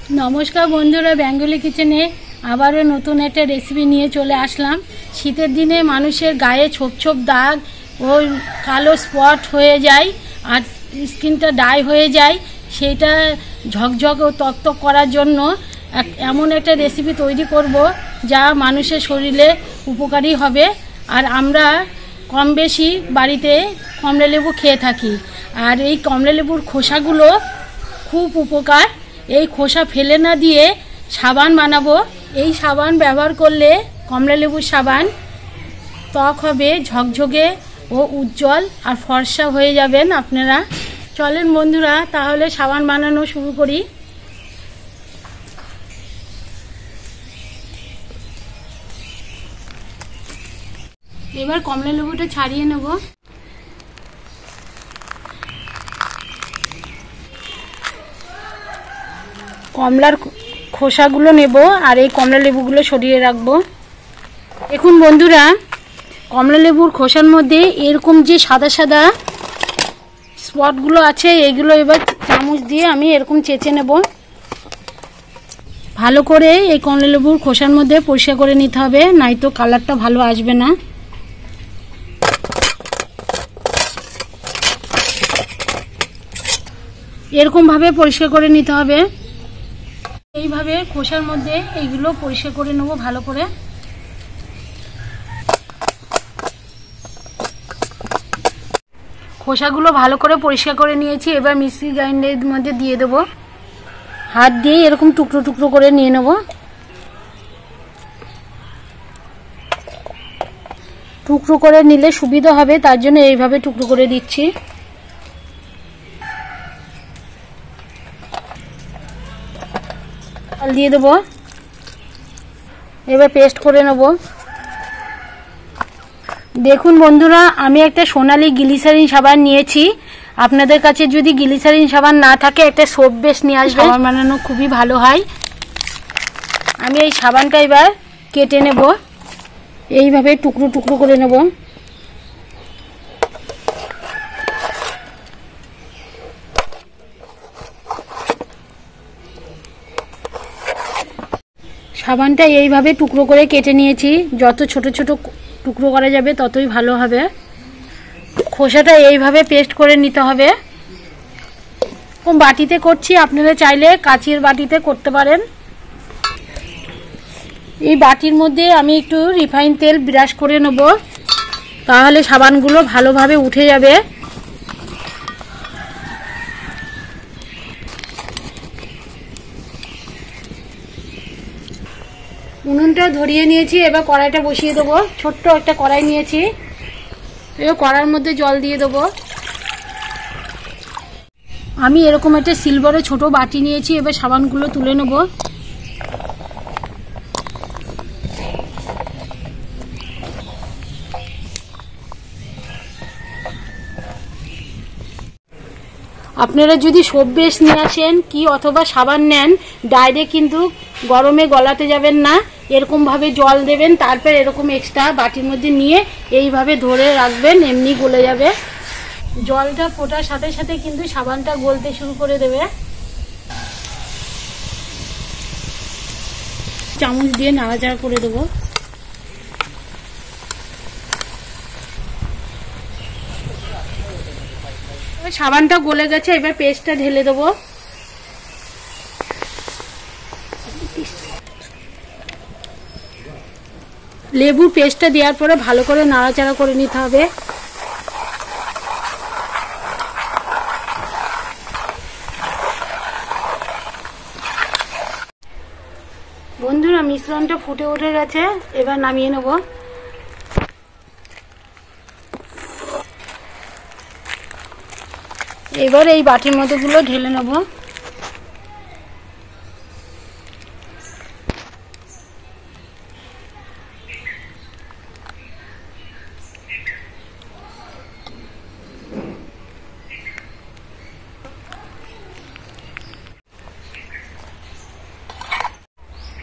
नमस्कार बंधुरा बेंगली किचेने आबारो नतून एक रेसिपि निये चले आसलाम। शीतेर दिने मानुषेर गाये छोप छोप दाग और कालो स्पट हो जाए और स्किनटा डाई हो जाए, सेटा झकझक और तकतक करार जोन्नो एमन एक रेसिपि तैरी करब जा मानुषेर शरीरे उपकारी हबे। और आमरा कम बेशी बाड़ीते कमला लेबू खेये थाकी और এই কমলা লেবুর খোসাগুলো खूब उपकार। এই খোসা ফেলে না দিয়ে সাবান বানাবো। এই সাবান ব্যবহার করলে কমলা লেবুর সাবান ত্বক হবে ঝকঝকে ও উজ্জ্বল আর ফর্সা হয়ে যাবেন আপনারা। চলেন বন্ধুরা তাহলে সাবান বানানো শুরু করি। এবার কমলা লেবুটা ছাড়িয়ে নেব। কমলার খোসাগুলো নেব আর এই কমলা লেবুগুলো সরিয়ে রাখবো। দেখুন বন্ধুরা কমলা লেবুর খোসার মধ্যে এরকম যে সাদা সাদা স্পটগুলো আছে এইগুলো এবার চামচ দিয়ে আমি এরকম চেঁচে নেব। ভালো করে এই কমলা লেবুর খোসার মধ্যে পরিষ্কার করে নিতে হবে, নয়তো কালারটা ভালো আসবে না। এরকম ভাবে পরিষ্কার করে নিতে হবে। এইভাবে খোসার মধ্যে এইগুলো পরিষ্কার করে নেব ভালো করে। খোসাগুলো ভালো করে পরিষ্কার করে নিয়েছি। এবার মিক্সি গ্রাইন্ডারের মধ্যে দিয়ে দেব। হাত দিয়ে এরকম টুকরো টুকরো করে নিয়ে নেব। টুকরো করে নিলে সুবিধা হবে, তার জন্য এইভাবে টুকরো করে দিচ্ছি। দিয়ে দেবো। এবার পেস্ট করে নেব। দেখুন বন্ধুরা আমি একটা সোনালী গ্লিসারিন সাবান নিয়েছি। আপনাদের কাছে যদি গ্লিসারিন সাবান না থাকে একটা সোপ বেস নিয়ে আসবেন, সাবান বানানো খুবই ভালো হয়। আমি এই সাবানটা এবার কেটে নেব, এইভাবে টুকরো টুকরো করে নেব। সাবানটা এইভাবে টুকরো করে কেটে নিয়েছি। যত ছোট ছোট টুকরো করা যাবে ততই ভালো হবে। খোসাটা এইভাবে পেস্ট করে নিতে হবে। বাটিতে করছি, আপনারা চাইলে কাঁচের বাটিতে করতে পারেন। এই বাটির মধ্যে আমি একটু রিফাইন তেল ব্রাশ করে নেব, তাহলে সাবানগুলো ভালোভাবে উঠে যাবে। উনুনটা ধরিয়ে নিয়েছি, এবার কড়াইটা বসিয়ে দেবো। ছোট্ট একটা কড়াই নিয়েছি, এবার কড়াইয়ের মধ্যে জল দিয়ে দেবো। আমি এরকম একটা সিলভারের ছোট বাটি নিয়েছি, এবার সাবানগুলো তুলে নেব। আপনারা যদি সোপ বেস নিয়ে আসেন কি অথবা সাবান নেন, ডাইরেক্ট কিন্তু গরমে গলাতে যাবেন না। এরকম ভাবে জল দেবেন, তারপর এরকম এক্সট্রা বাটির মধ্যে নিয়ে এইভাবে ধরে রাখবেন, এমনি গলে যাবে। জলটা ফোটার সাথে সাথে কিন্তু সাবানটা গলতে শুরু করে দেবে। চামচ দিয়ে নাড়াচাড়া করে দেবো। সাবানটা গলে গেছে, এবার পেস্টটা ঢেলে দেবো। লেবুর পেস্টটা দেওয়ার পরে ভালো করে নাড়াচাড়া করে নিতে হবে। বন্ধুরা মিশ্রণটা ফুটে উঠে গেছে, এবার নামিয়ে নেব। এবার এই বাটির মধ্যেগুলো ঢেলে নেব।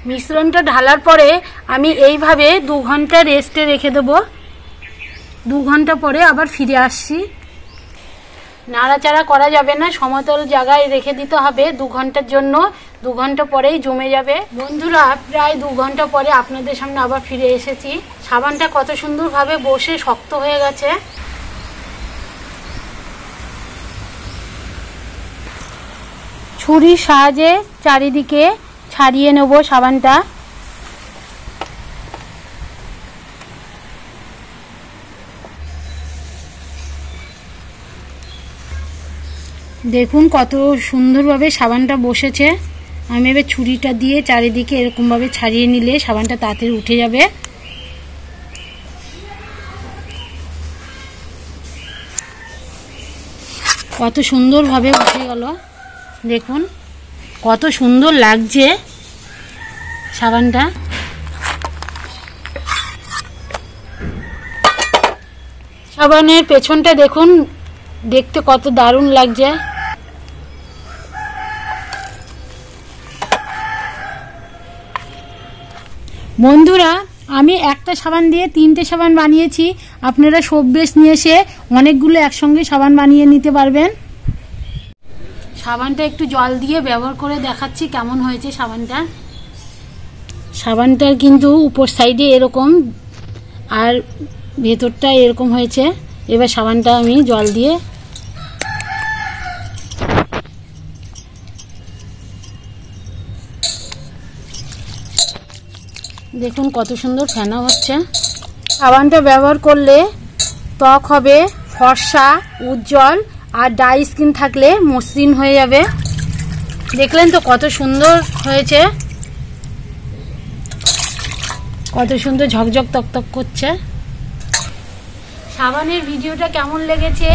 মিশ্রণটা ঢালার পরে আমি এইভাবে 2 ঘন্টা রেস্টে রেখে দেব। 2 ঘন্টা পরে আবার ফিরে আসছি। নাড়াচাড়া করা যাবে না, সমতল জায়গায় রেখে দিতে হবে 2 ঘন্টার জন্য। 2 ঘন্টা পরেই জমে যাবে। বন্ধুরা, প্রায় 2 ঘন্টা পরে আপনাদের সামনে আবার ফিরে এসেছি। সাবানটা কত সুন্দরভাবে বসে শক্ত হয়ে গেছে। ছুরির সাহায্যে চারিদিকে ছাড়িয়ে নেব সাবানটা। দেখুন কত সুন্দরভাবে সাবানটা বসেছে। আমি এবার ছুরিটা দিয়ে চারিদিকে এরকমভাবে ছাড়িয়ে নিলে সাবানটা তাড়াতাড়ি উঠে যাবে। কত সুন্দরভাবে উঠে গেল, দেখুন কত সুন্দর লাগছে সাবানটা। সাবানের পেছনটা দেখুন, দেখতে কত দারুণ লাগছে। বন্ধুরা, আমি একটা সাবান দিয়ে 3টে সাবান বানিয়েছি। আপনারা সোপ বেস নিয়ে এসে অনেকগুলো একসঙ্গে সাবান বানিয়ে নিতে পারবেন। সাবানটা একটু জল দিয়ে ব্যবহার করে দেখাচ্ছি কেমন হয়েছে সাবানটা। সাবানটার কিন্তু উপর সাইডে এরকম আর ভেতরটা এরকম হয়েছে। এবার সাবানটা আমি জল দিয়ে দেখুন কত সুন্দর ফেনা হচ্ছে। সাবানটা ব্যবহার করলে ত্বক হবে ফর্সা, উজ্জ্বল, আর ড্রাই স্কিন থাকলে মসৃণ হয়ে যাবে। দেখলেন তো কত সুন্দর হয়েছে, কত সুন্দর ঝকঝক তকতক করছে। সাবানের ভিডিওটা কেমন লেগেছে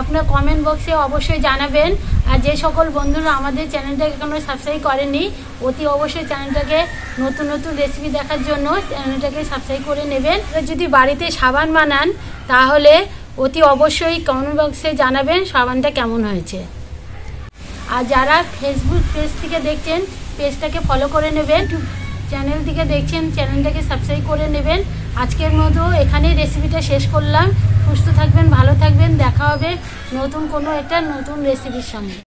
আপনার কমেন্ট বক্সে অবশ্যই জানাবেন। আর যে সকল বন্ধুরা আমাদের চ্যানেলটাকে এখনো সাবস্ক্রাইব করেনি, অতি অবশ্যই চ্যানেলটাকে নতুন নতুন রেসিপি দেখার জন্য চ্যানেলটাকে সাবস্ক্রাইব করে নেবেন। যদি বাড়িতে সাবান বানান তাহলে অতি অবশ্যই কমেন্ট বক্সে জানাবেন সাবানটা কেমন হয়েছে। আর যারা ফেসবুক পেজ থেকে দেখছেন পেজটাকে ফলো করে নেবেন, চ্যানেল থেকে দেখছেন চ্যানেলটাকে সাবস্ক্রাইব করে নেবেন। আজকের মতো এখানেই রেসিপিটা শেষ করলাম। সুস্থ থাকবেন, ভালো থাকবেন, দেখা হবে নতুন কোনো একটা নতুন রেসিপির সঙ্গে।